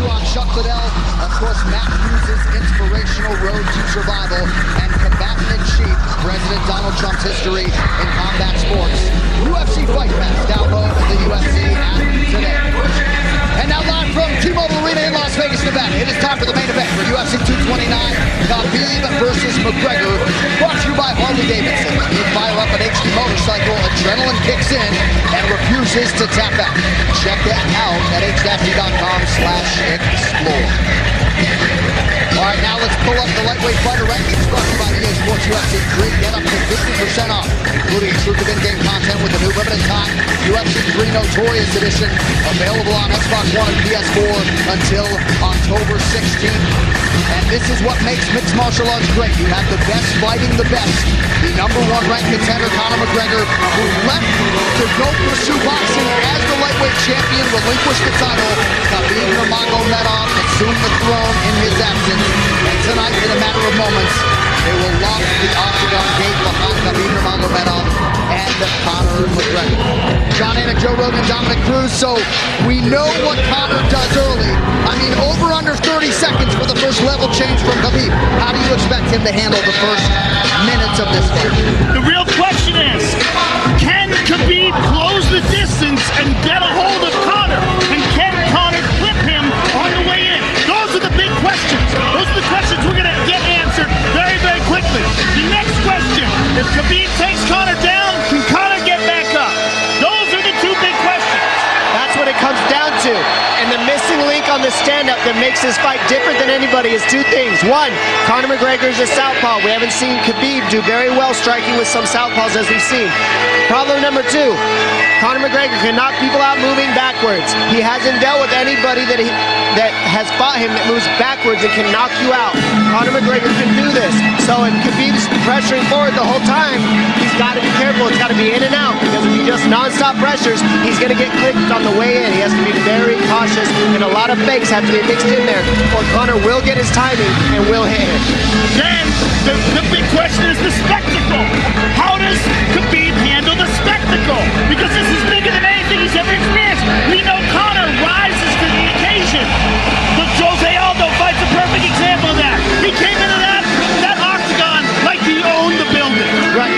on Chuck Liddell, of course, Matt Hughes' inspirational road to survival, and combatant-in-chief, President Donald Trump's history in combat sports. UFC Fight Pass. Download the UFC app today. And now live from T-Mobile Arena in Las Vegas, Nevada. It is time for the main event for UFC 229, Khabib versus McGregor, brought to you by Harley-Davidson. You fire up an HD motorcycle, adrenaline kicks in and refuses to tap out. Check that out at h-d.com/explore. All right, now let's pull up the lightweight fighter rankings brought to you by EA Sports UFC 3. Get up to 50% off, including exclusive in-game content with the new limited time UFC 3 Notorious Edition, available on Xbox One and PS4 until October 16th. And this is what makes mixed martial arts great. You have the best fighting the best. The #1 ranked contender, Conor McGregor, who left to go pursue boxing as the lightweight champion, relinquished the title. Khabib Nurmagomedov assumed the throne in his absence. And tonight, in a matter of moments, they will lock the octagon gate behind Khabib Nurmagomedov and Conor McGregor. John Anik, Joe Rogan, Dominic Cruz. So we know what Conor does early. I mean, over under 30 seconds for the first level change from Khabib. How do you expect him to handle the first minutes of this fight? The real question is, can Khabib close the distance and get a hold of Conor? And can Conor clip him on the way in? Those are the big questions. Those are the questions we're going to get answered very, very quickly. The next question, if Khabib takes Conor down, can Conor get back up? Those are the two big questions. That's what it comes down to. And the missing link on the stand-up that makes this fight different than anybody is two things. One, Conor McGregor is a southpaw. We haven't seen Khabib do very well striking with some southpaws as we've seen. Problem number two, Conor McGregor can knock people out moving backwards. He hasn't dealt with anybody that has fought him that moves backwards and can knock you out. Conor McGregor can do this. So if Khabib's pressuring forward the whole time, he's got to be careful. It's got to be in and out, because if he just non-stop pressures, he's going to get clipped on the way in. He has to be very cautious, and a lot of fakes have to be mixed in there, or Conor will get his timing and will hit him. Then the big question is the spectacle. How does Khabib handle the spectacle? Because this is bigger than anything he's ever experienced. We know Conor rises to the occasion. The Jose Aldo fight's a perfect example of that. He came into that octagon like he owned the building. Right.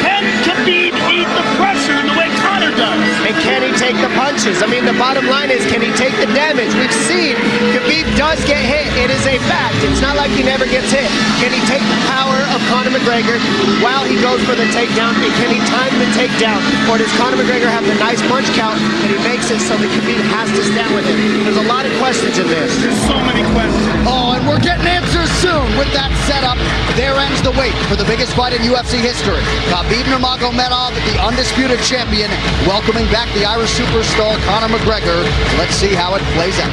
Can Khabib eat the pressure in the way Conor does? And can he take the punches? I mean, the bottom line is, can he take the damage? We've seen Khabib does get hit. It is a fact. It's not like he never gets hit. Can he take the power of Conor McGregor while he goes for the takedown? And can he time the takedown? Or does Conor McGregor have the nice punch count and he makes it so that Khabib has to stand with him? There's a lot of questions in this. There's so many questions. Oh, and we're getting answers soon. With that setup, there ends the wait for the biggest fight in UFC history. Khabib Nurmagomedov, the undisputed champion, welcoming back the Irish superstar Conor McGregor. Let's see how it plays out.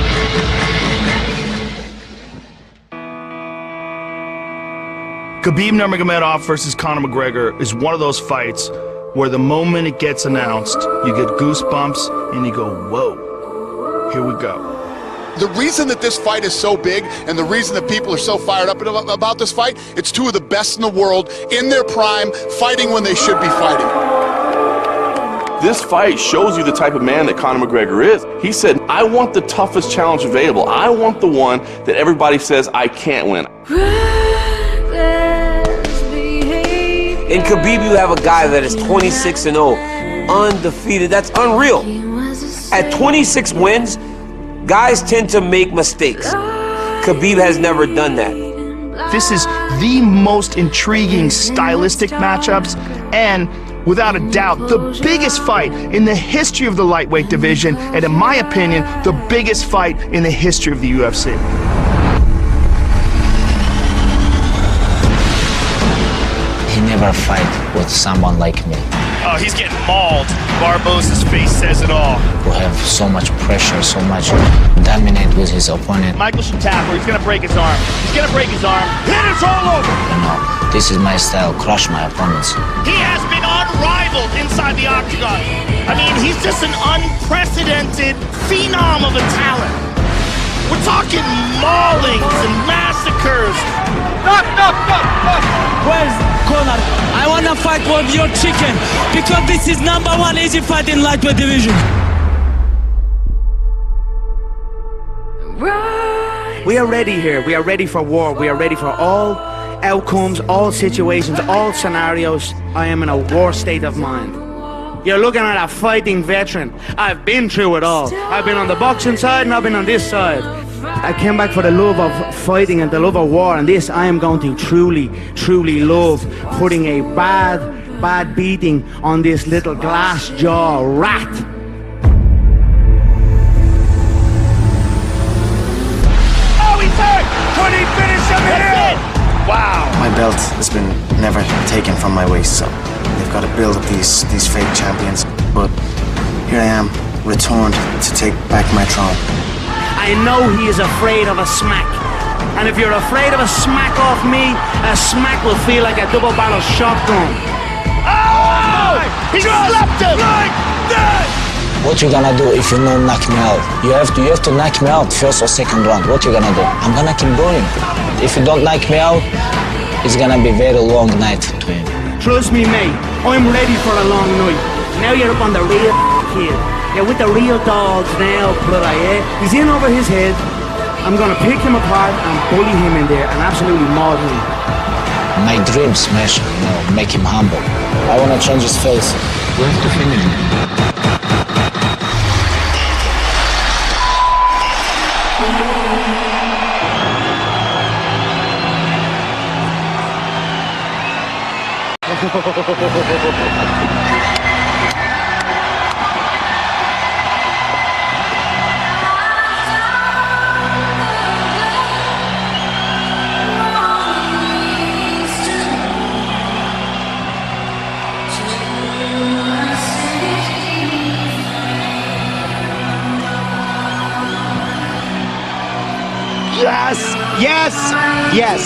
Khabib Nurmagomedov versus Conor McGregor is one of those fights where the moment it gets announced, you get goosebumps and you go, whoa, here we go. The reason that this fight is so big and the reason that people are so fired up about this fight, it's two of the best in the world in their prime, fighting when they should be fighting. This fight shows you the type of man that Conor McGregor is. He said, I want the toughest challenge available. I want the one that everybody says I can't win. In Khabib, you have a guy that is 26-0, undefeated. That's unreal. At 26 wins, guys tend to make mistakes. Khabib has never done that. This is the most intriguing stylistic matchups, and without a doubt, the biggest fight in the history of the lightweight division, and in my opinion, the biggest fight in the history of the UFC. He never fight with someone like me. Oh, he's getting mauled. Barbosa's face says it all. Who have so much pressure, so much dominate with his opponent. Michael should tap or he's going to break his arm. He's going to break his arm. Hit it's all over. You know, this is my style, crush my opponents. He has been unrivaled inside the octagon. I mean, he's just an unprecedented phenom of a talent. We're talking maulings and massacres. Stop! Where's Conor? I wanna fight for your chicken because this is #1 easy fight in lightweight division. We are ready here. We are ready for war. We are ready for all outcomes, all situations, all scenarios. I am in a war state of mind. You're looking at a fighting veteran. I've been through it all. I've been on the boxing side and I've been on this side. I came back for the love of fighting and the love of war, and this I am going to truly, truly love, putting a bad beating on this little glass jaw rat. Oh, he's hurt! Could he finish him here? Wow. My belt has been never taken from my waist, so they've got to build up these fake champions. But here I am, returned to take back my throne. I know he is afraid of a smack. And if you're afraid of a smack off me, a smack will feel like a double-barrel shotgun. Oh! He slapped him! Like that! What you gonna do if you don't knock me out? You have to knock me out first or second round. What you gonna do? I'm gonna keep going. If you don't knock me out, it's gonna be a very long night to him. Trust me, mate. I'm ready for a long night. Now you're up on the real kid. You're with the real dogs now, brother, yeah? He's in over his head. I'm gonna pick him apart and bully him in there and absolutely maul him. My dream smash him, make him humble. I wanna change his face. We have to finish him. Yes, yes, yes.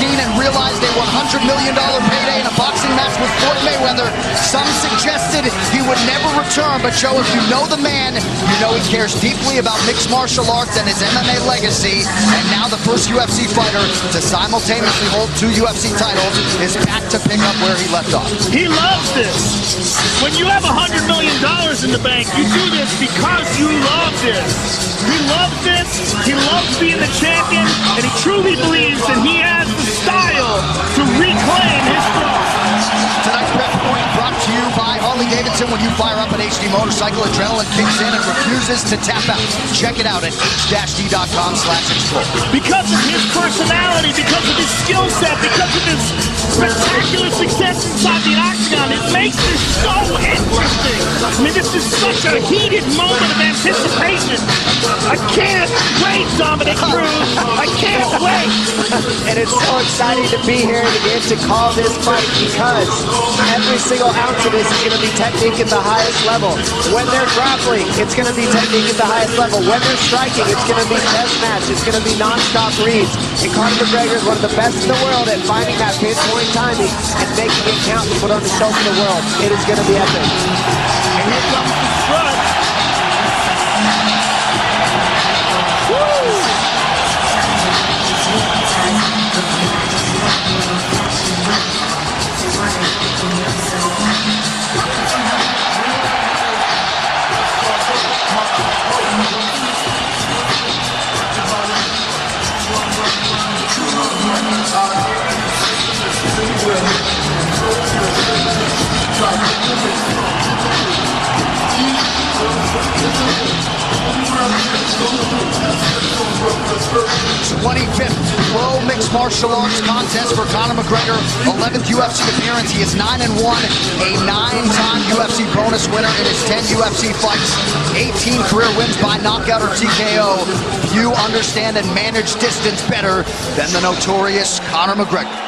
And realized a $100 million payday in a boxing match with Floyd Mayweather. Some suggested he would never return, but Joe, if you know the man, you know he cares deeply about mixed martial arts and his MMA legacy. And now the first UFC fighter to simultaneously hold 2 UFC titles is back to pick up where he left off. He loves this. When you have $100 million in the bank, you do this because you love this. He loves this, he loves being the champion, and he truly believes that he has the style to reclaim his throne. Tonight's Bet Point brought to you by Harley-Davidson. When you fire up an HD motorcycle, adrenaline kicks in and refuses to tap out. Check it out at h-d.com/explore. Because of his personality, because of his skill set, because of his spectacular success inside the octagon, it makes this so interesting. I mean, this is such a heated moment of anticipation. I can't wait, Dominic Cruz. I can't wait. And it's so exciting to be here and get to call this fight because every single ounce of this is going to be technique at the highest level. When they're grappling, it's going to be technique at the highest level. When they're striking, it's going to be chess match. It's going to be non-stop reads. And Conor McGregor is one of the best in the world at finding that pinpoint timing and making it count to put on the show for the world. It is going to be epic. And here comes the strut. Woo! 25th Pro Mixed Martial Arts contest for Conor McGregor. 11th UFC appearance. He is 9-1, a 9-time UFC bonus winner in his 10 UFC fights. 18 career wins by knockout or TKO. Few understand and manage distance better than the notorious Conor McGregor.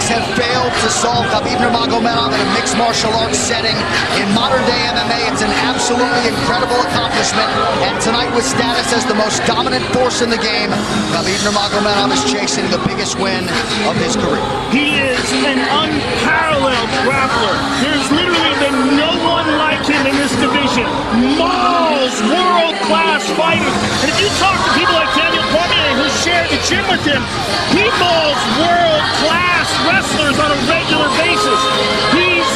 Have failed to solve Khabib Nurmagomedov in a mixed martial arts setting. In modern-day MMA, it's an absolutely incredible accomplishment. And tonight, with status as the most dominant force in the game, Khabib Nurmagomedov is chasing the biggest win of his career. He is an unparalleled grappler. There's literally been no one like him in this division. Mauls world-class fighters. And if you talk to people like Daniel Cormier, who shared the gym with him, he mauls world-class wrestlers on a regular basis. He's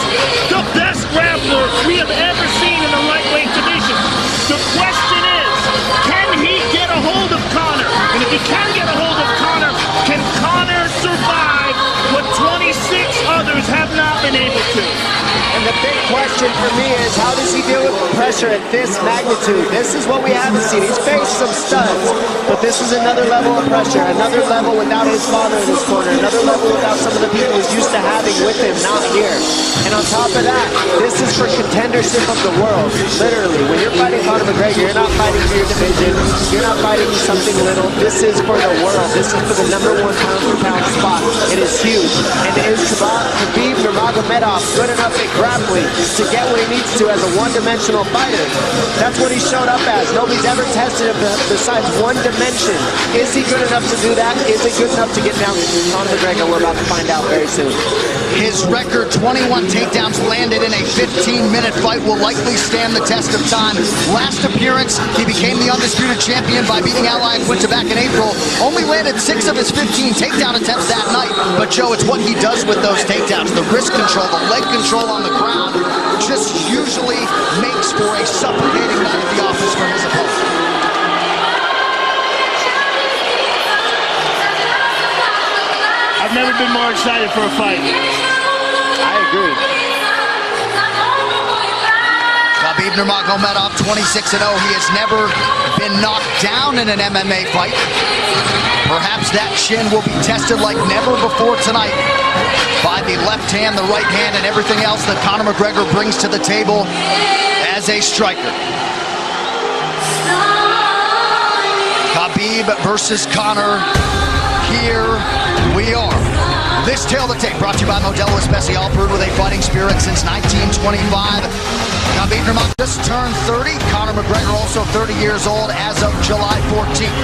the best grappler we have ever seen in the lightweight division. The question is, can he get a hold of Conor? And if he can get a hold of Conor, can Conor survive what 26 others have not been able to? And the big question for me is, how does he deal with pressure at this magnitude? This is what we haven't seen. He's faced some studs, but this is another level of pressure, another level without his father in his corner, another level without some of the people he's used to having with him, not here. And on top of that, this is for contendership of the world. Literally, when you're fighting Conor McGregor, you're not fighting for your division, you're not fighting something little. This is for the world. This is for the #1 pound-for-pound spot. It is huge. And is Khabib Nurmagomedov good enough at grappling to get what he needs to as a one-dimensional fighter? That's what he showed up as. Nobody's ever tested him besides one dimension. Is he good enough to do that? Is he good enough to get down Conor McGregor? We're about to find out very soon. His record, 21 takedowns landed in a 15-minute fight, will likely stand the test of time. Last appearance, he became the undisputed champion by beating Ally Quinta back in April. Only landed 6 of his 15 takedown attempts that night. But Joe, it's what he does with those takedowns. The wrist control, the leg control on the ground, just usually makes for a suffocating night at the office for his opponent. I've never been more excited for a fight. I agree. Khabib Nurmagomedov, 26-0. He has never been knocked down in an MMA fight. Perhaps that chin will be tested like never before tonight by the left hand, the right hand, and everything else that Conor McGregor brings to the table as a striker. Khabib versus Conor. Here we are. This Tale of the Tape brought to you by Modelo Especial, brewed with a fighting spirit since 1925. Khabib Nurmagomedov just turned 30. Conor McGregor also 30 years old as of July 14th.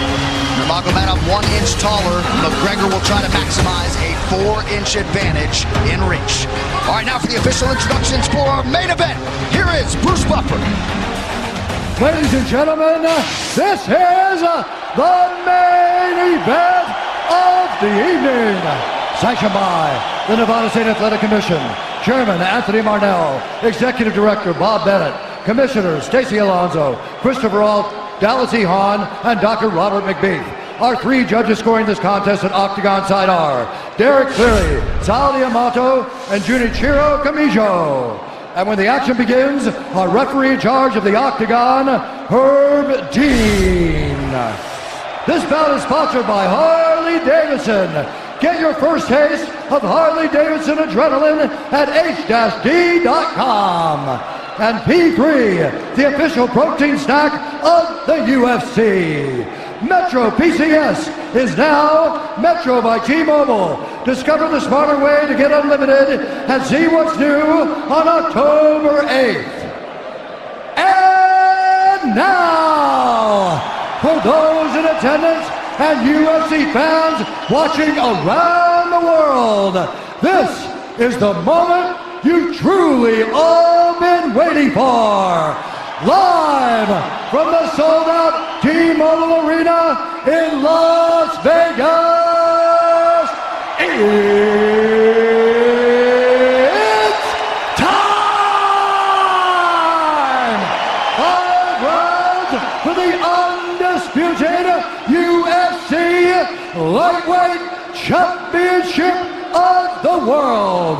Nurmagomedov 1 inch taller. McGregor will try to maximize a 4-inch advantage in reach. All right, now for the official introductions for our main event. Here is Bruce Buffer. Ladies and gentlemen, this is the main event of the evening. Sanctioned by the Nevada State Athletic Commission. Chairman Anthony Marnell. Executive Director Bob Bennett. Commissioners Stacey Alonso, Christopher Alt, Dallas E. Hahn, and Dr. Robert McBeath. Our 3 judges scoring this contest at Octagon side are Derek Cleary, Sal Diamato, and Junichiro Kamijo. And when the action begins, our referee in charge of the Octagon, Herb Dean. This bout is sponsored by Harley-Davidson. Get your first taste of Harley-Davidson adrenaline at h-d.com. And P3, the official protein snack of the UFC. Metro PCS is now Metro by T-Mobile. Discover the smarter way to get unlimited and see what's new on October 8th. And now, for those in attendance and UFC fans watching around the world, this is the moment you've truly all been waiting for. Live from the sold-out T-Mobile Arena in Las Vegas, it's time! 5 rounds for the undisputed UFC Lightweight Championship of the World.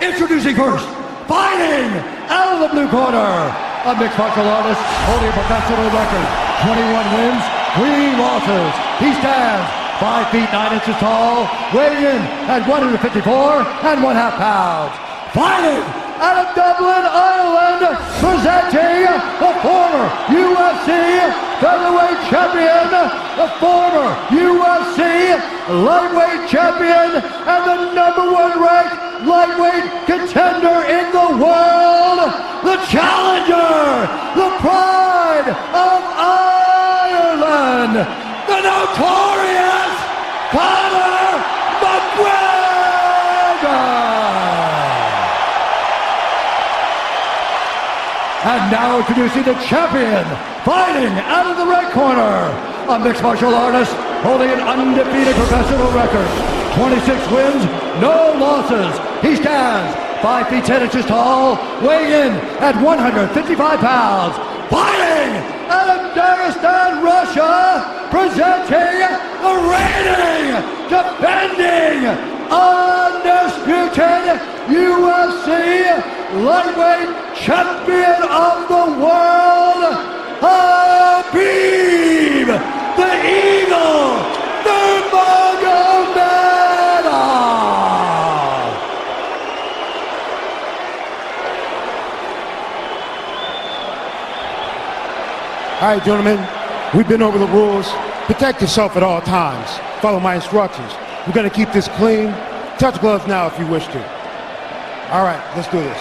Introducing first, fighting out of the blue corner, a mixed martial artist holding a professional record, 21 wins, 3 losses. He stands 5 feet 9 inches tall, weighing in at 154 1/2 pounds. Fighting out of Dublin, Ireland, presenting the former UFC featherweight champion, the former UFC lightweight champion, and the #1 ranked lightweight contender in the world, the challenger, the pride of Ireland, the notorious Conor McGregor. And now introducing the champion, fighting out of the red corner, a mixed martial artist holding an undefeated professional record, 26 wins, no losses. He stands 5 feet 10 inches tall, weighing in at 155 pounds. Fighting out of Dagestan, Russia, presenting the reigning, defending, undisputed UFC lightweight champion of the world, Khabib, the Eagle, Nurmagomedov. All right, gentlemen, we've been over the rules. Protect yourself at all times. Follow my instructions. We're going to keep this clean. Touch gloves now if you wish to. All right, let's do this.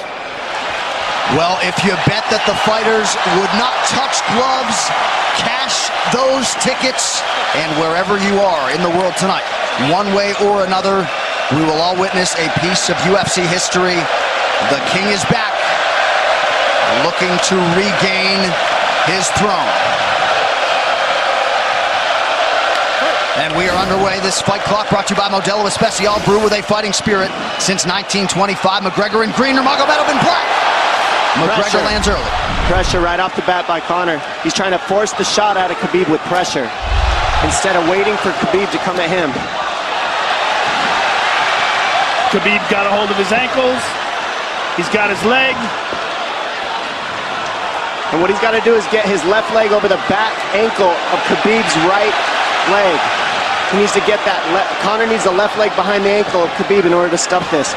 Well, if you bet that the fighters would not touch gloves, cash those tickets, and wherever you are in the world tonight, one way or another, we will all witness a piece of UFC history. The King is back, looking to regain his throne. And we are underway. This fight clock brought to you by Modelo Especial, brew with a fighting spirit since 1925. McGregor in green, Nurmagomedov in black. McGregor lands early. Pressure right off the bat by Conor. He's trying to force the shot out of Khabib with pressure instead of waiting for Khabib to come at him. Khabib got a hold of his ankles. He's got his leg. And what he's got to do is get his left leg over the back ankle of Khabib's right leg. He needs to get that. Conor needs the left leg behind the ankle of Khabib in order to stuff this.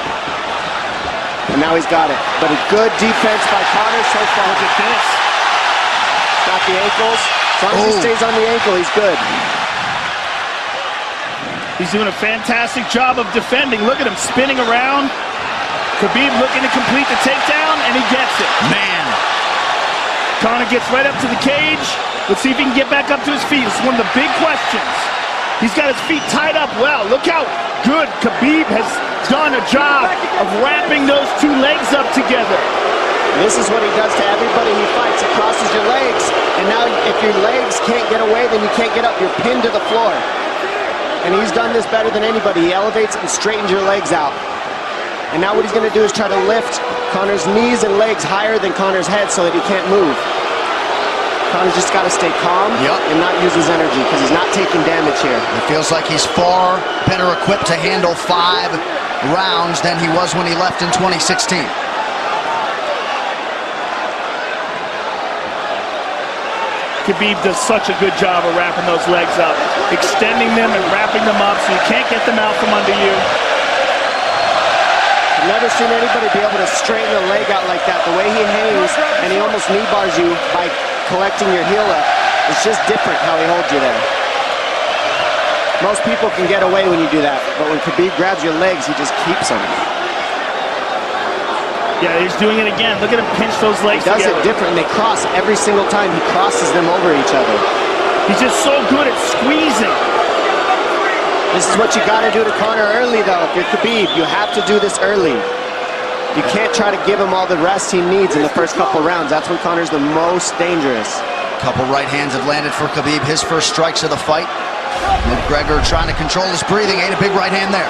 And now he's got it. But a good defense by Conor so far. Defense. Got the ankles. As long as he stays on the ankle, he's good. He's doing a fantastic job of defending. Look at him spinning around. Khabib looking to complete the takedown, and he gets it. Man. Conor gets right up to the cage. Let's see if he can get back up to his feet. It's one of the big questions. He's got his feet tied up well. Look how good Khabib has done a job of wrapping those two legs up together. This is what he does to everybody he fights. He crosses your legs, and now if your legs can't get away, then you can't get up. You're pinned to the floor. and he's done this better tthan anybody. He elevates and straightens your legs out. And now what he's going to do is try to lift Conor's knees and legs higher than Conor's head so that he can't move. Conor's just got to stay calm and not use his energy because he's not taking damage here. It feels like he's far better equipped to handle 5 rounds than he was when he left in 2016. Khabib does such a good job of wrapping those legs up, extending them and wrapping them up so you can't get them out from under you. I've never seen anybody be able to straighten a leg out like that. The way he hangs, and he almost knee bars you by collecting your heel up. It's just different how he holds you there. Most people can get away when you do that, but when Khabib grabs your legs, he just keeps them. Yeah, he's doing it again. Look at him pinch those legs together. He does it different, and they cross every single time. He crosses them over each other. He's just so good at squeezing. This is what you got to do to Conor early, though. If you're Khabib, you have to do this early. You can't try to give him all the rest he needs in the first couple rounds. That's when Conor's the most dangerous. Couple right hands have landed for Khabib. His first strikes of the fight. McGregor trying to control his breathing. Ate a big right hand there.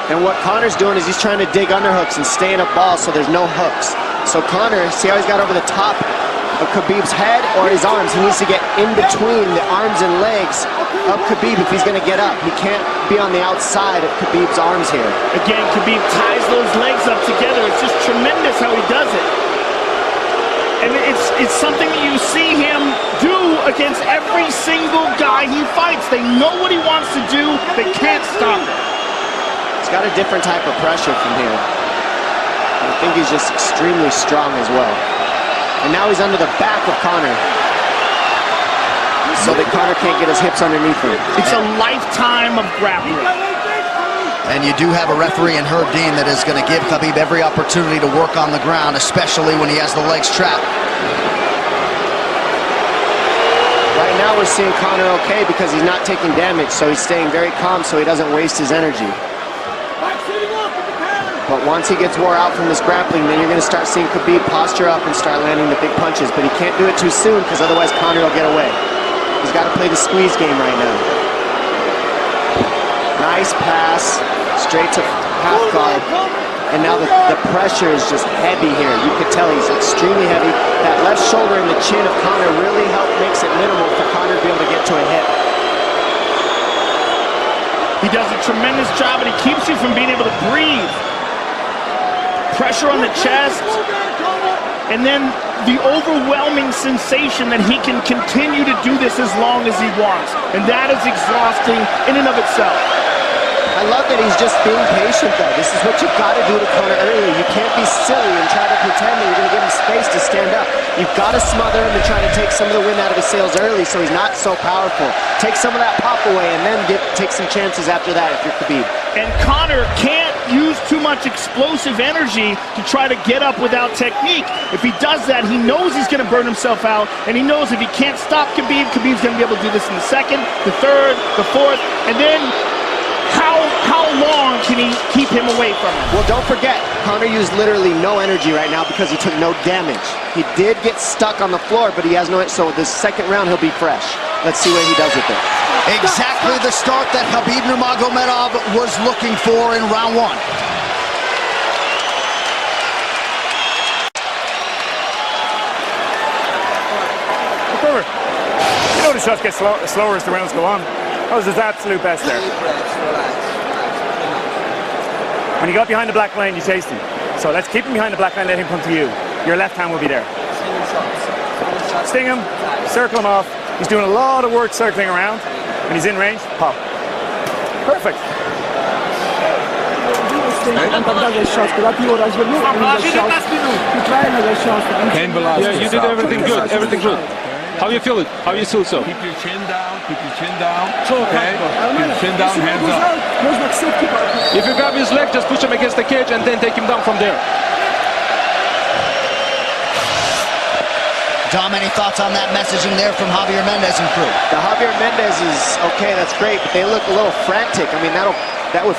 And what Conor's doing is he's trying to dig underhooks and stay in a ball so there's no hooks. So Conor, see how he's got over the top of Khabib's head or his arms? He needs to get in between the arms and legs of Khabib if he's going to get up. He can't be on the outside of Khabib's arms here. Again, Khabib ties those legs up together. It's just tremendous how he does it. And it's something that you see him do against every single guy he fights. They know what he wants to do. They can't stop him. He's got a different type of pressure from here. I think he's just extremely strong as well. And now he's under the back of Conor, so that Conor can't get his hips underneath him. It's a lifetime of grappling. And you do have a referee in Herb Dean that is going to give Khabib every opportunity to work on the ground, especially when he has the legs trapped. Right now we're seeing Conor okay because he's not taking damage, so he's staying very calm so he doesn't waste his energy. But once he gets wore out from this grappling, then you're going to start seeing Khabib posture up and start landing the big punches. But he can't do it too soon because otherwise Conor will get away. He's got to play the squeeze game right now. Nice pass, straight to half guard. And now the pressure is just heavy here. You can tell he's extremely heavy. That left shoulder and the chin of Conor really makes it minimal for Conor to be able to get to a hit. He does a tremendous job, and he keeps you from being able to breathe. Pressure on the chest, and then the overwhelming sensation that he can continue to do this as long as he wants. And that is exhausting in and of itself. I love that he's just being patient, though. This is what you've got to do to Conor early. You can't be silly and try to pretend that you're going to give him space to stand up. You've got to smother him and try to take some of the wind out of his sails early so he's not so powerful. Take some of that pop away and then take some chances after that if you're Khabib. And Conor can't use too much explosive energy to try to get up without technique. If he does that, he knows he's going to burn himself out, and he knows if he can't stop Khabib, Khabib's going to be able to do this in the second, the third, the fourth, and then how long can he keep him away from him? Well, don't forget, Conor used literally no energy right now because he took no damage. He did get stuck on the floor, but he has no, so this second round he'll be fresh. Let's see what he does with it. Exactly the start that Khabib Nurmagomedov was looking for in round 1. You know the shots get slower as the rounds go on. That was his absolute best there. When you got behind the black line, you chased him. So let's keep him behind the black line, let him come to you. Your left hand will be there. Sting him, circle him off. He's doing a lot of work circling around. When he's in range, pop. Perfect. Yeah, you did everything good, everything good. How you feel it? How you feel so? Keep your chin down, keep your chin down. Okay, keep your chin down, hands up. If you grab his leg, just push him against the cage and then take him down from there. Dom, any thoughts on that messaging there from Javier Mendez and crew? The Javier Mendez is okay, that's great, but they look a little frantic. I mean, that would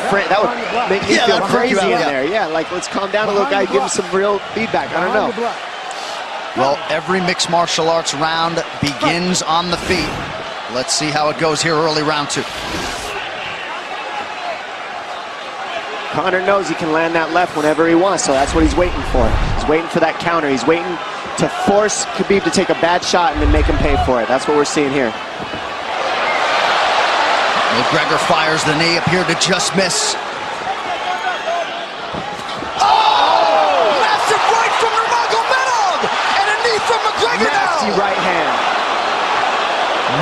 make me feel crazy in there. Yeah, like let's calm down a little guy, give him some real feedback. I don't know. Well, every mixed martial arts round begins on the feet. Let's see how it goes here early round 2. Conor knows he can land that left whenever he wants, so that's what he's waiting for. He's waiting for that counter. He's waiting to force Khabib to take a bad shot and then make him pay for it. That's what we're seeing here. McGregor fires the knee, appeared to just miss. Oh! Massive right from Nurmagomedov! And a knee from McGregor now! Nasty right hand.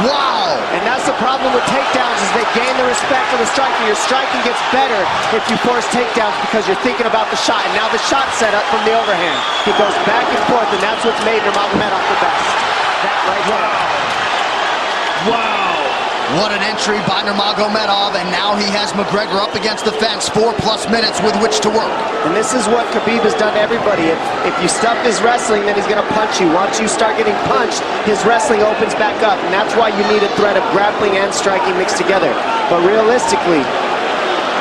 Wow! And that's the problem with takedowns, is they gain the respect of the striker. Your striking gets better if you force takedowns because you're thinking about the shot. And now the shot's set up from the overhand. He goes back and forth, and that's what's made Nurmagomedov the best. That right there. Wow! What an entry by Nurmagomedov, and now he has McGregor up against the fence, 4+ minutes with which to work. And this is what Khabib has done to everybody. If you stuff his wrestling, then he's going to punch you. Once you start getting punched, his wrestling opens back up, and that's why you need a threat of grappling and striking mixed together. But realistically,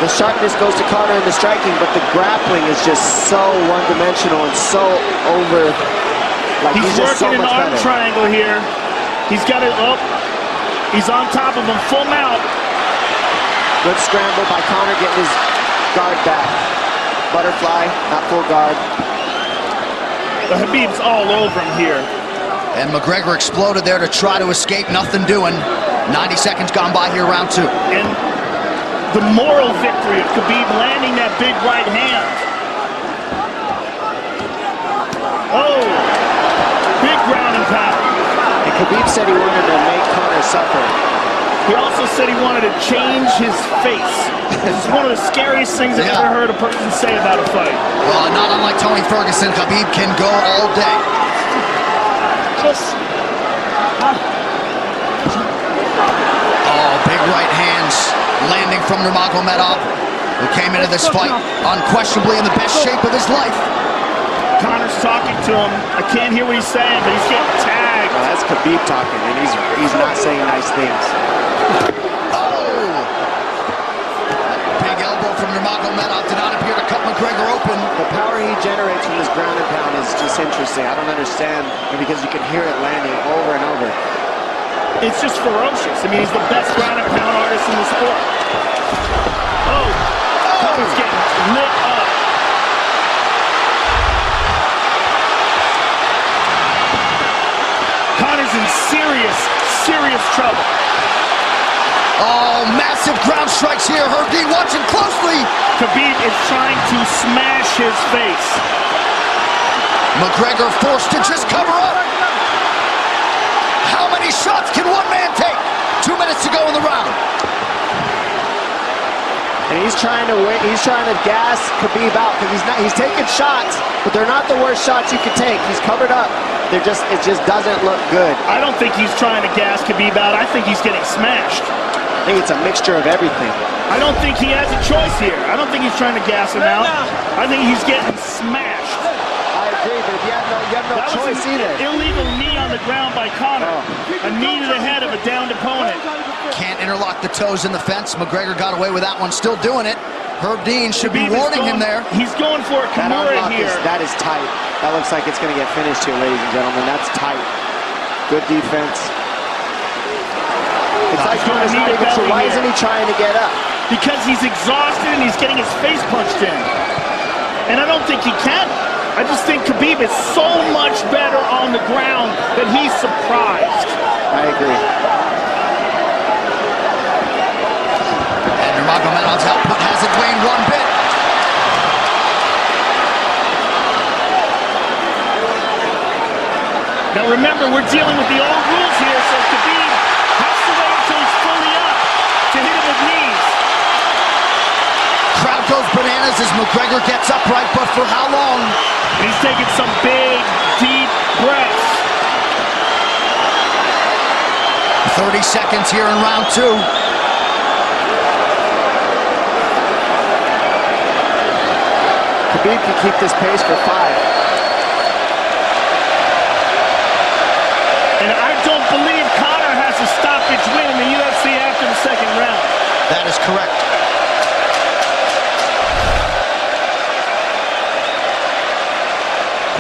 the sharpness goes to Conor in the striking, but the grappling is just so one-dimensional and so over. Like he's just working so an much arm better. triangle here. He's got it up. He's on top of him, full mount. Good scramble by Conor, getting his guard back. Butterfly, not full guard. The Khabib's all over him here. And McGregor exploded there to try to escape, nothing doing. 90 seconds gone by here, round 2. And the moral victory of Khabib landing that big right hand. Oh, big ground and pound. And Khabib said he wanted to make Conor suffer. He also said he wanted to change his face. This is one of the scariest things I've ever heard a person say about a fight. Well, not unlike Tony Ferguson, Khabib can go all day. Oh, big right hands landing from Nurmagomedov, who came into this fight unquestionably in the best shape of his life. Conor's talking to him. I can't hear what he's saying, but he's getting tagged. Well, that's Khabib talking, and he's not saying nice things. Oh! Big elbow from Nurmagomedov did not appear to cut McGregor open. The power he generates from this ground and pound is just interesting. I don't understand, because you can hear it landing over and over. It's just ferocious. I mean, he's the best ground and pound artist in the sport. Oh! Conor's getting lit up. Conor's in serious trouble. Oh, massive ground strikes here. Herb Dean watching closely. Khabib is trying to smash his face. McGregor forced to just cover up. How many shots can one man take? 2 minutes to go in the round. And he's trying to win. He's trying to gas Khabib out because he's taking shots, but they're not the worst shots you could take. He's covered up. It just doesn't look good. I don't think he's trying to gas Khabib out. I think he's getting smashed. I think it's a mixture of everything. I don't think he has a choice here. I don't think he's trying to gas him out. I think he's getting smashed. I agree, but if you have no choice either. Illegal knee on the ground by Conor. A knee to the head of a downed opponent. Can't interlock the toes in the fence. McGregor got away with that one, still doing it. Herb Dean should be warning him there. He's going for a Kimura here. That is tight. That looks like it's going to get finished here, ladies and gentlemen. That's tight. Good defense. It's like Conor's not even sure. Why isn't he trying to get up? Because he's exhausted and he's getting his face punched in. And I don't think he can. I just think Khabib is so much better on the ground that he's surprised. I agree. And Nurmagomedov's output hasn't waned one bit. Now remember, we're dealing with the old rules here, so Khabib has to wait until he's fully up to hit him with knees. Crowd goes bananas as McGregor gets upright, but for how long? And he's taking some big, deep breaths. 30 seconds here in round 2. Khabib can keep this pace for 5. And I don't believe Conor has a stoppage win in the UFC after the second round. That is correct.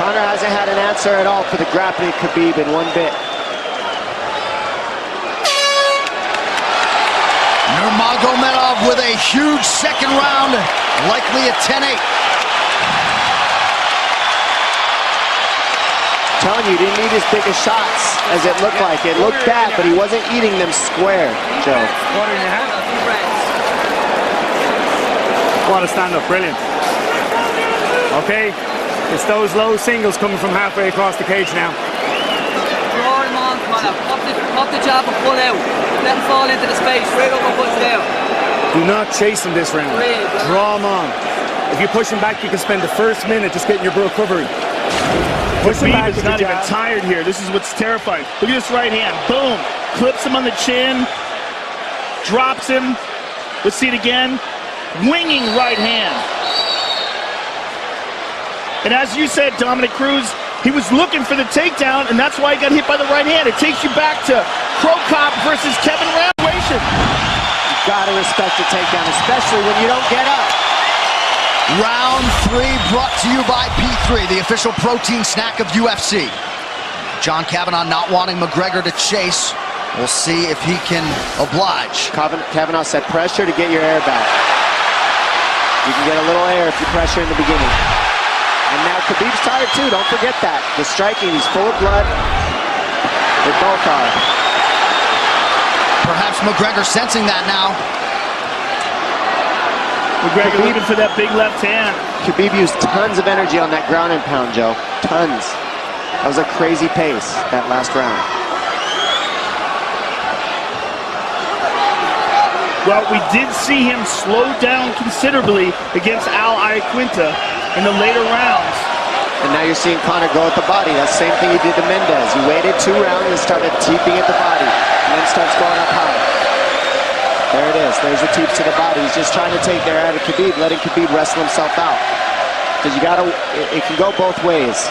Conor hasn't had an answer at all for the grappling Khabib in one bit. Nurmagomedov with a huge second round, likely a 10-8. Telling you, he didn't need his biggest shots, as it looked like. It looked bad, but he wasn't eating them square, Joe. What a stand-up, brilliant. Okay, it's those low singles coming from halfway across the cage now. Draw him on, Conor. Pop the jab and pull out. Let him fall into the space. Straight up and push it out. Do not chase him this round. Draw him on. If you push him back, you can spend the first minute just getting your recovery. Khabib is not even tired here. This is what's terrifying. Look at this right hand. Boom. Clips him on the chin. Drops him. Let's see it again. Winging right hand. And as you said, Dominic Cruz, he was looking for the takedown, and that's why he got hit by the right hand. It takes you back to Crow Cop versus Kevin Randwation. You gotta respect the takedown, especially when you don't get up. Round 3 brought to you by P3, the official protein snack of UFC. John Kavanagh not wanting McGregor to chase. We'll see if he can oblige. Kavanagh said pressure to get your air back. You can get a little air if you pressure in the beginning. And now Khabib's tired too, don't forget that. The striking, he's full of blood. They both are. Perhaps McGregor sensing that now. McGregor looking for that big left hand. Khabib used tons of energy on that ground and pound, Joe. Tons. That was a crazy pace, that last round. Well, we did see him slow down considerably against Al Iaquinta in the later rounds. And now you're seeing Conor go at the body. That's the same thing he did to Mendez. He waited 2 rounds and started teeping at the body. And then starts going up high. There it is. There's the teeps to the body. He's just trying to take their out of Khabib, letting Khabib wrestle himself out. Because you gotta, it can go both ways.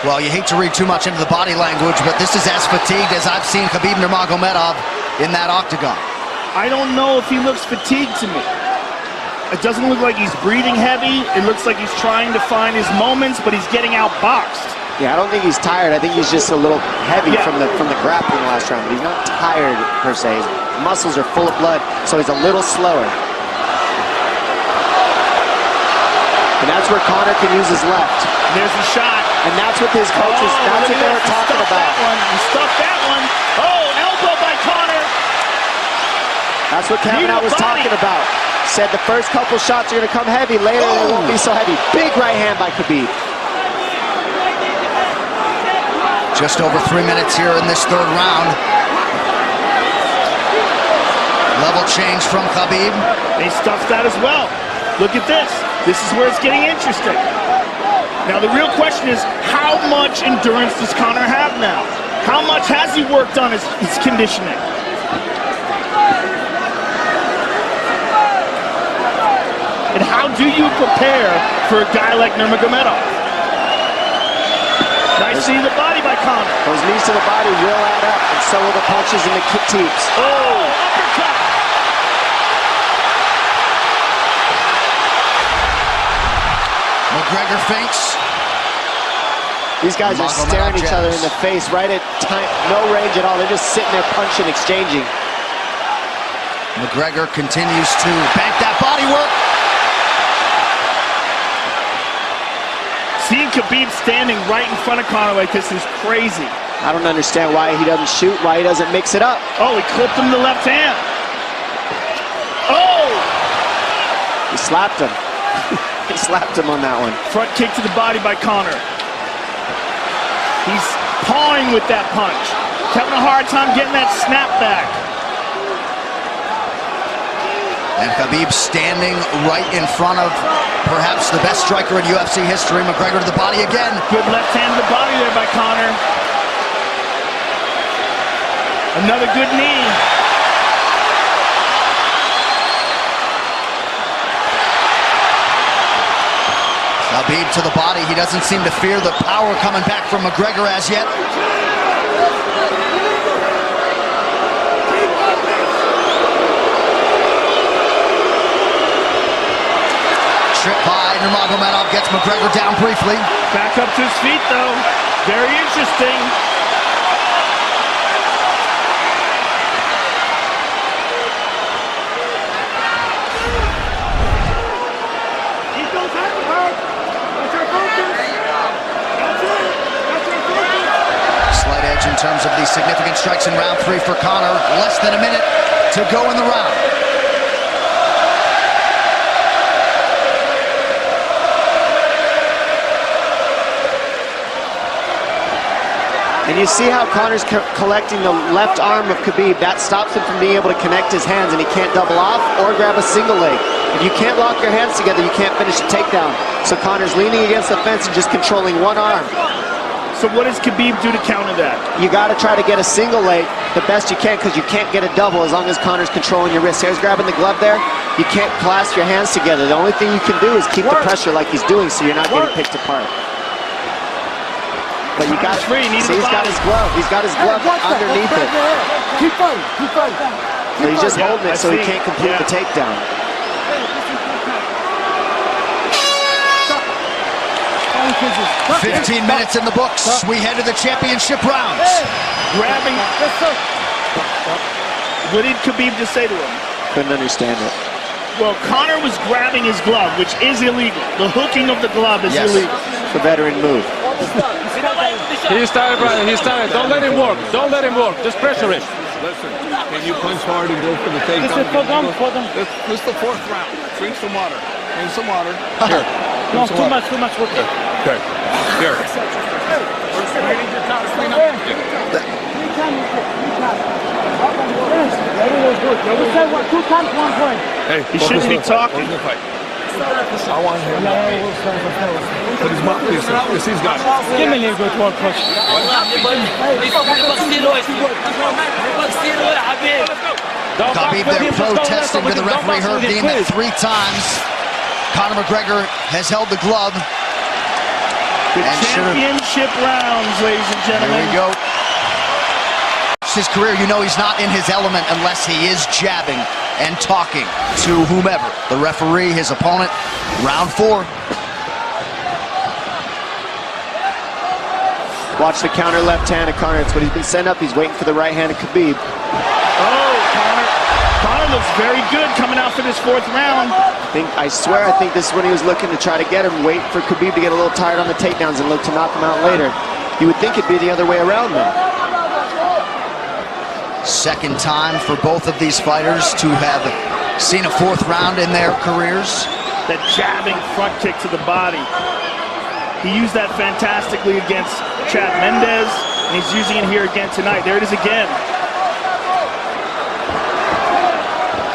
Well, you hate to read too much into the body language, but this is as fatigued as I've seen Khabib Nurmagomedov in that octagon. I don't know if he looks fatigued to me. It doesn't look like he's breathing heavy. It looks like he's trying to find his moments, but he's getting outboxed. Yeah, I don't think he's tired. I think he's just a little heavy from the grappling last round. But he's not tired per se. His muscles are full of blood, so he's a little slower. And that's where Conor can use his left. There's the shot. And that's what his coaches, that's what they were talking about. He stuffed that one. Oh, elbow by Conor. That's what Kavanagh was talking about. Said the first couple shots are going to come heavy. Later, they won't be so heavy. Big right hand by Khabib. Just over 3 minutes here in this 3rd round. Level change from Khabib. They stuffed that as well. Look at this. This is where it's getting interesting. Now, the real question is, how much endurance does Conor have now? How much has he worked on his conditioning? And how do you prepare for a guy like Nurmagomedov? Nice seeing the body by Conor. Those knees to the body will add up, and so will the punches and the kick teeps. Oh, uppercut. McGregor feints. These guys are staring each other in the face right at time, no range at all. They're just sitting there punching, exchanging. McGregor continues to bank that body work. Seeing Khabib standing right in front of Conor like this is crazy. I don't understand why he doesn't shoot, why he doesn't mix it up. Oh, he clipped him the left hand. Oh! He slapped him. He slapped him on that one. Front kick to the body by Conor. He's pawing with that punch. He's having a hard time getting that snap back. And Khabib standing right in front of perhaps the best striker in UFC history. McGregor to the body again. Good left hand to the body there by Conor. Another good knee. Khabib to the body. He doesn't seem to fear the power coming back from McGregor as yet. Trip by Nurmagomedov gets McGregor down briefly. Back up to his feet though. Very interesting. strikes in round 3 for Conor. Less than a minute to go in the round. And you see how Conor's collecting the left arm of Khabib. That stops him from being able to connect his hands, and he can't double off or grab a single leg. If you can't lock your hands together, you can't finish a takedown. So Conor's leaning against the fence and just controlling one arm. So what does Khabib do to counter that? You got to try to get a single leg the best you can, because you can't get a double as long as Conor's controlling your wrist. Here's grabbing the glove there. You can't clasp your hands together. The only thing you can do is keep the pressure like he's doing, so you're not getting picked apart. But you got free. See, he's got his glove. He's got his glove underneath it. Keep fighting. Keep fighting. So he's just holding it so he can't complete the takedown. Stop. 15 minutes in the books. We head to the championship rounds. Grabbing. What did Khabib just say to him? Couldn't understand it. Well, Conor was grabbing his glove, which is illegal. The hooking of the glove is illegal. It's a veteran move. He started, brother. He started. Don't let him work. Don't let him work. Just pressure him. Listen, can you punch hard and go for the takedown? This is the 4th round. Drink some water. Drink some water. Here. No, too much work. Okay. Here. Hey, he shouldn't be talking. I want him to put his mouth. Yes, he's got it. Give me a good one, push. Khabib there protesting to the referee, Herb Dean, that 3 times Conor McGregor has held the glove. The championship rounds, ladies and gentlemen. Here we go. His career, you know he's not in his element unless he is jabbing and talking to whomever. The referee, his opponent, round 4. Watch the counter left hand of Conor. It's what he's been setting up. He's waiting for the right hand of Khabib. Oh, Conor looks very good coming out for this 4th round. I swear, I think this is when he was looking to try to get him, wait for Khabib to get a little tired on the takedowns and look to knock him out later. You would think it'd be the other way around though. Second time for both of these fighters to have seen a 4th round in their careers. That jabbing front kick to the body. He used that fantastically against Chad Mendes, and he's using it here again tonight. There it is again.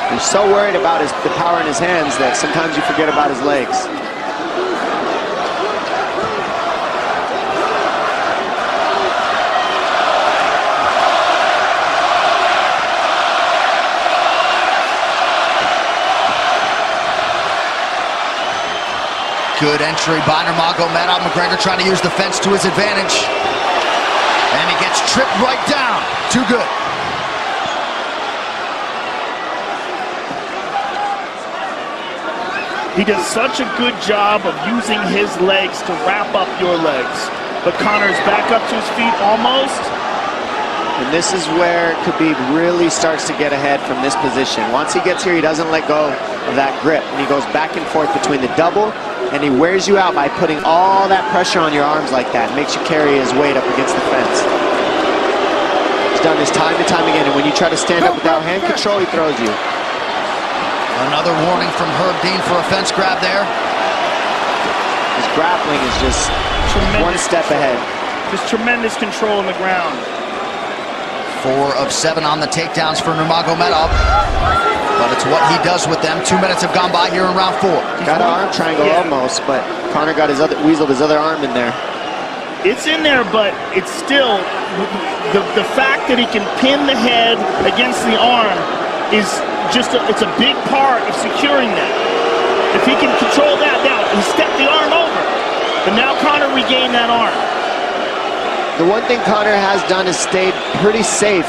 He's so worried about the power in his hands that sometimes you forget about his legs. Good entry by Nurmagomedov. McGregor trying to use the fence to his advantage. And he gets tripped right down. Too good. He does such a good job of using his legs to wrap up your legs. But Conor's back up to his feet almost. And this is where Khabib really starts to get ahead from this position. Once he gets here, he doesn't let go of that grip. And he goes back and forth between the double, and he wears you out by putting all that pressure on your arms like that. Makes you carry his weight up against the fence. He's done this time and time again, and when you try to stand up without hand control, he throws you. Another warning from Herb Dean for a fence grab there. His grappling is just one step ahead. Just tremendous control on the ground. 4 of 7 on the takedowns for Nurmagomedov. But it's what he does with them. 2 minutes have gone by here in round 4. Got an arm triangle almost, but Conor got weaseled his other arm in there. It's in there, but it's still the fact that he can pin the head against the arm is just it's a big part of securing that. If he can control that, now he stepped the arm over, but now Conor regained that arm. The one thing Conor has done is stayed pretty safe.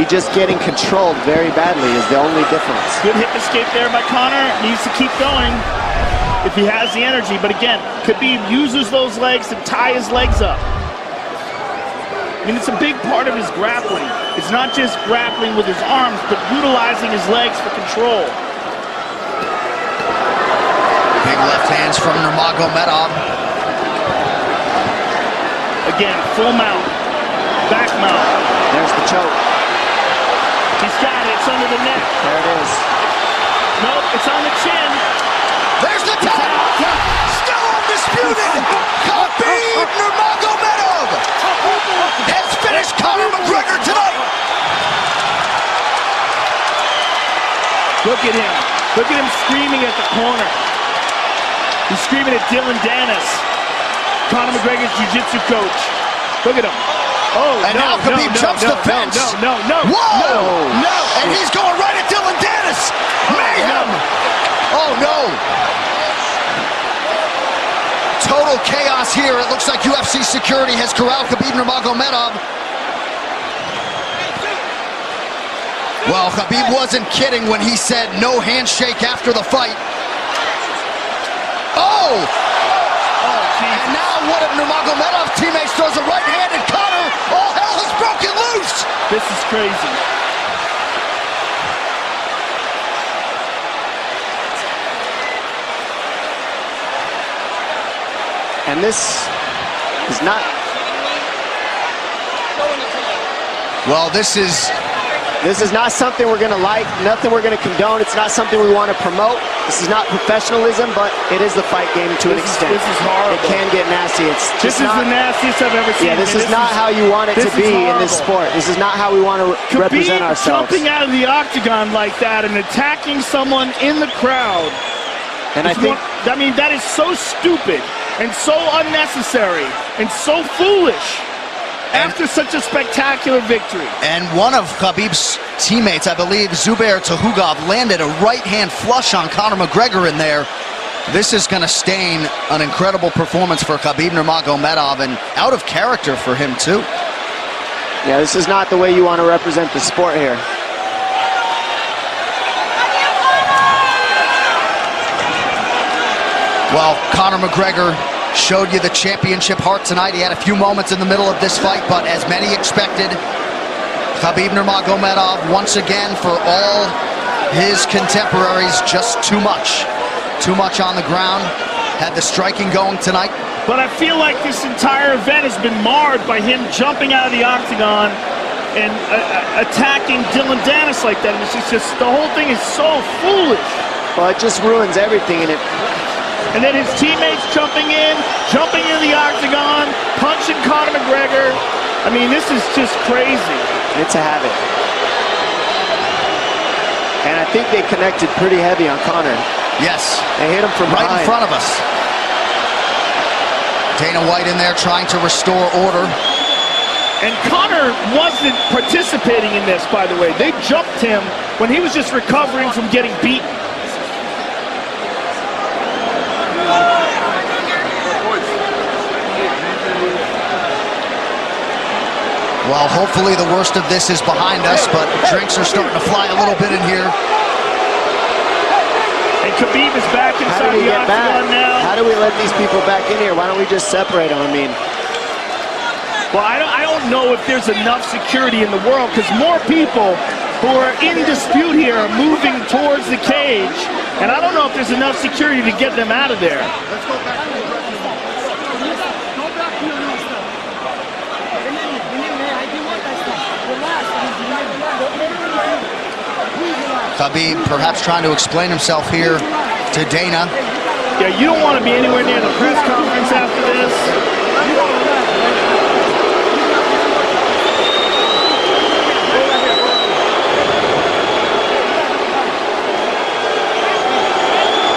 He just getting controlled very badly is the only difference. Good hip escape there by Conor. Needs to keep going if he has the energy. But again, Khabib uses those legs to tie his legs up. I mean, it's a big part of his grappling. It's not just grappling with his arms, but utilizing his legs for control. Big left hands from Nurmagomedov. Again, full mount. back mount. There's the choke. He's got it. It's under the neck. There it is. Nope, it's on the chin. There's the tap. Still undisputed. Khabib Nurmagomedov has finished Conor McGregor tonight. Look at him. Look at him screaming at the corner. He's screaming at Dylan Dennis, Conor McGregor's jiu-jitsu coach. Look at him. Oh, and now Khabib jumps the fence. No. Whoa! No! And he's going right at Dylan Dennis. Mayhem! Oh, no. Total chaos here. It looks like UFC security has corralled Khabib Nurmagomedov. Well, Khabib wasn't kidding when he said no handshake after the fight. Oh! And now one of Nurmagomedov's teammates throws a right hand at Conor. All hell has broken loose! This is crazy. And this is not... Well, this is not something we're going to like, nothing we're going to condone. It's not something we want to promote. This is not professionalism, but it is the fight game to an extent. This is horrible. It can get nasty. This is the nastiest I've ever seen. Yeah, this is not how you want it to be in this sport. This is not how we want to represent ourselves. Jumping out of the octagon like that and attacking someone in the crowd. And I mean, that is so stupid and so unnecessary and so foolish. After such a spectacular victory. And one of Khabib's teammates, I believe, Zubair Tukhugov, landed a right-hand flush on Conor McGregor in there. This is going to stain an incredible performance for Khabib Nurmagomedov and out of character for him, too. Yeah, this is not the way you want to represent the sport here. Well, Conor McGregor showed you the championship heart tonight. He had a few moments in the middle of this fight, but as many expected, Khabib Nurmagomedov, once again, for all his contemporaries, just too much. Too much on the ground. Had the striking going tonight. But I feel like this entire event has been marred by him jumping out of the octagon and attacking Dylan Dennis like that. It's just the whole thing is so foolish. Well, it just ruins everything in it. And then his teammates jumping into the octagon, punching Conor McGregor. I mean, this is just crazy. It's a habit. And I think they connected pretty heavy on Conor. Yes. They hit him from right behind. In front of us. Dana White in there trying to restore order. And Conor wasn't participating in this, by the way. They jumped him when he was just recovering from getting beaten. Well, hopefully the worst of this is behind us, but drinks are starting to fly a little bit in here. And Khabib is back inside the octagon now. How do we let these people back in here? Why don't we just separate them? I mean, well, I don't know if there's enough security in the world, because more people who are in dispute here are moving towards the cage, and I don't know if there's enough security to get them out of there. Khabib perhaps trying to explain himself here to Dana. Yeah, you don't want to be anywhere near the press conference after this.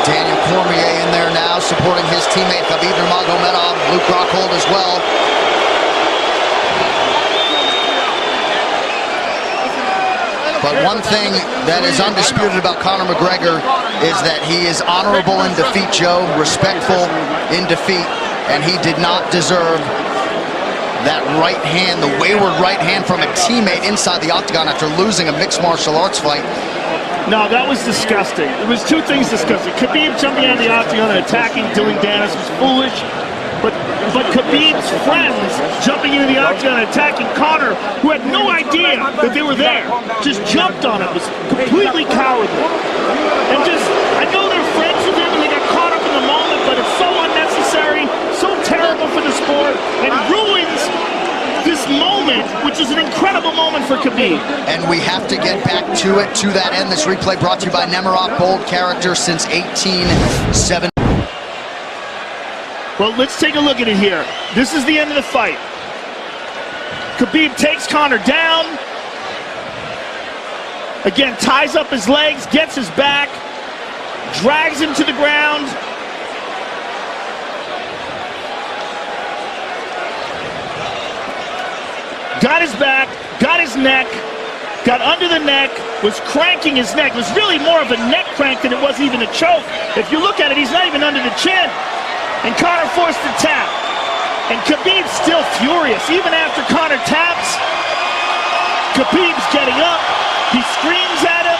Daniel Cormier in there now, supporting his teammate Khabib Nurmagomedov, Luke Rockhold as well. But one thing that is undisputed about Conor McGregor is that he is honorable in defeat, Joe, respectful in defeat, and he did not deserve that right hand, the wayward right hand from a teammate inside the octagon after losing a mixed martial arts fight. No, that was disgusting. It was two things disgusting. Khabib jumping out of the octagon and attacking Dylan Dennis was foolish. But Khabib's friends jumping into the octagon and attacking Conor, who had no idea that they were there, just jumped on it. It was completely cowardly. And just, I know they're friends with him and they got caught up in the moment, but it's so unnecessary, so terrible for the sport, and ruins this moment coming for Khabib. And we have to get back to it. To that end, this replay brought to you by Nurmagomedov, bold character since 1870. Well, let's take a look at it here. This is the end of the fight. Khabib takes Conor down. Again, ties up his legs, gets his back, drags him to the ground. Got his back, got his neck, got under the neck, was cranking his neck. It was really more of a neck crank than it was even a choke. If you look at it, he's not even under the chin. And Conor forced the tap. And Khabib's still furious. Even after Conor taps, Khabib's getting up. He screams at him.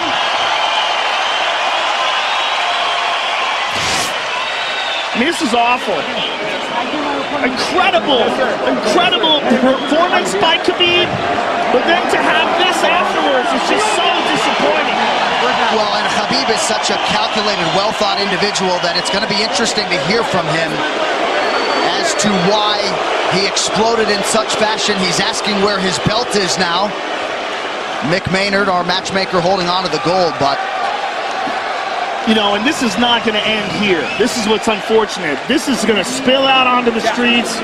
I mean, this is awful. Incredible performance by Khabib. But then to have this afterwards is just so disappointing. Well, and Khabib is such a calculated, well-thought individual that it's going to be interesting to hear from him as to why he exploded in such fashion. He's asking where his belt is now. Mick Maynard, our matchmaker, holding on to the gold, but... You know, and this is not going to end here. This is what's unfortunate. This is going to spill out onto the streets.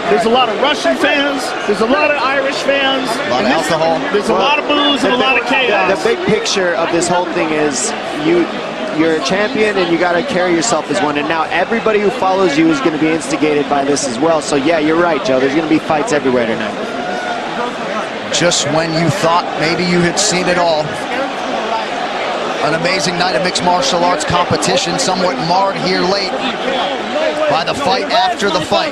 There's a lot of Russian fans. There's a lot of Irish fans. A lot of alcohol. There's a lot of booze and a lot of chaos. The big picture of this whole thing is you're a champion and you got to carry yourself as one. And now everybody who follows you is going to be instigated by this as well. So yeah, you're right, Joe. There's going to be fights everywhere tonight. Just when you thought maybe you had seen it all. An amazing night of mixed martial arts competition, somewhat marred here late by the fight after the fight.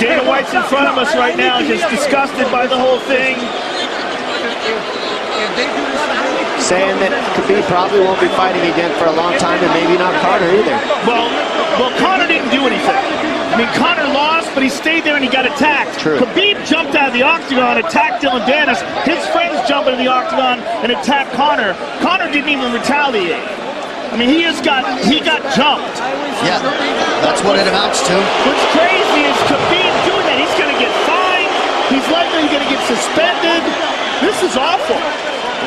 Dana White's in front of us right now, just disgusted by the whole thing. Saying that Khabib probably won't be fighting again for a long time, and maybe not Conor either. Well, Conor didn't do anything. I mean, Conor lost, but he stayed there and he got attacked. True. Khabib jumped out of the octagon, attacked Dylan Dennis. His friends jumped into the octagon and attacked Conor. Conor didn't even retaliate. I mean, he got jumped. Yeah, that's what it amounts to. What's crazy is Khabib doing that. He's going to get fined. He's likely going to get suspended. This is awful.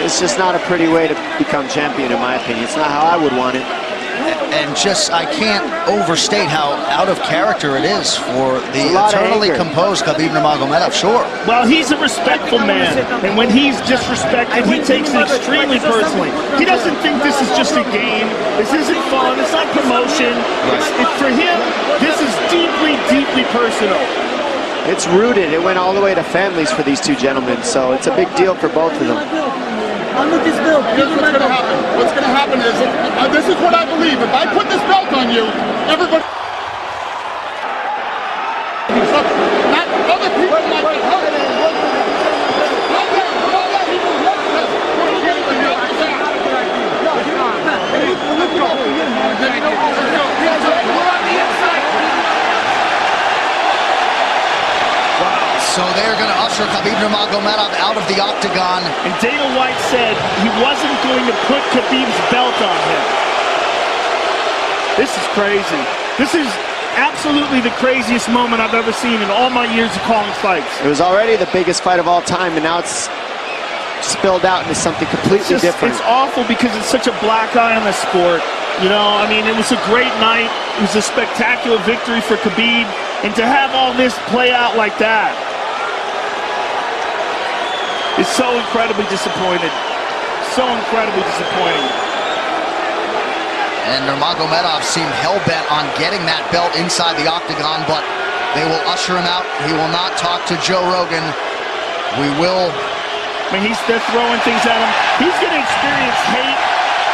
It's just not a pretty way to become champion, in my opinion. It's not how I would want it. And just, I can't overstate how out of character it is for the eternally composed Khabib Nurmagomedov, sure. Well, he's a respectful man, and when he's disrespected, he takes it extremely personally. He doesn't think this is just a game. This isn't fun. It's not promotion. For him, this is deeply, deeply personal. It's rooted. It went all the way to families for these two gentlemen, so it's a big deal for both of them. Here's what's going to happen. What's going to happen is, this is what I believe. If I put this belt on you, everybody... Not other people might be helping. So they're going to usher Khabib Nurmagomedov out of the octagon. And Dana White said he wasn't going to put Khabib's belt on him. This is crazy. This is absolutely the craziest moment I've ever seen in all my years of calling fights. It was already the biggest fight of all time, and now it's spilled out into something completely different. It's awful because it's such a black eye on the sport. You know, I mean, it was a great night. It was a spectacular victory for Khabib. And to have all this play out like that, is so incredibly disappointed. So incredibly disappointing. And Nurmagomedov seemed hell-bent on getting that belt inside the octagon, but they will usher him out. He will not talk to Joe Rogan. We will... I mean, they're throwing things at him. He's going to experience hate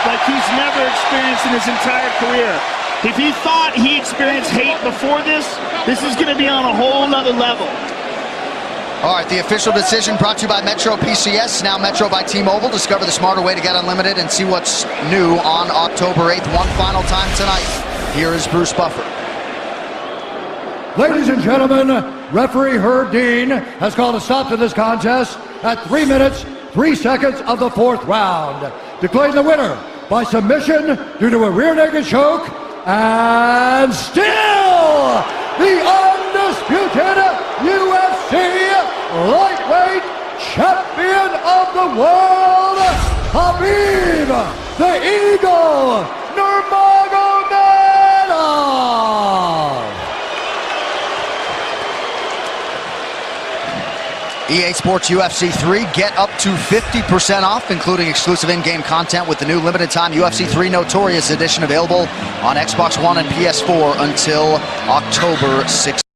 like he's never experienced in his entire career. If he thought he experienced hate before this is going to be on a whole nother level. All right, the official decision brought to you by Metro PCS, now Metro by T-Mobile. Discover the smarter way to get unlimited and see what's new on October 8th. One final time tonight. Here is Bruce Buffer. Ladies and gentlemen, referee Herb Dean has called a stop to this contest at 3 minutes, 3 seconds of the 4th round. Declaring the winner by submission due to a rear naked choke, and still the undisputed UFC lightweight champion the world, Khabib, the Eagle, Nurmagomedov. EA Sports UFC 3, get up to 50% off, including exclusive in-game content with the new limited-time UFC 3 Notorious Edition available on Xbox One and PS4 until October 6th.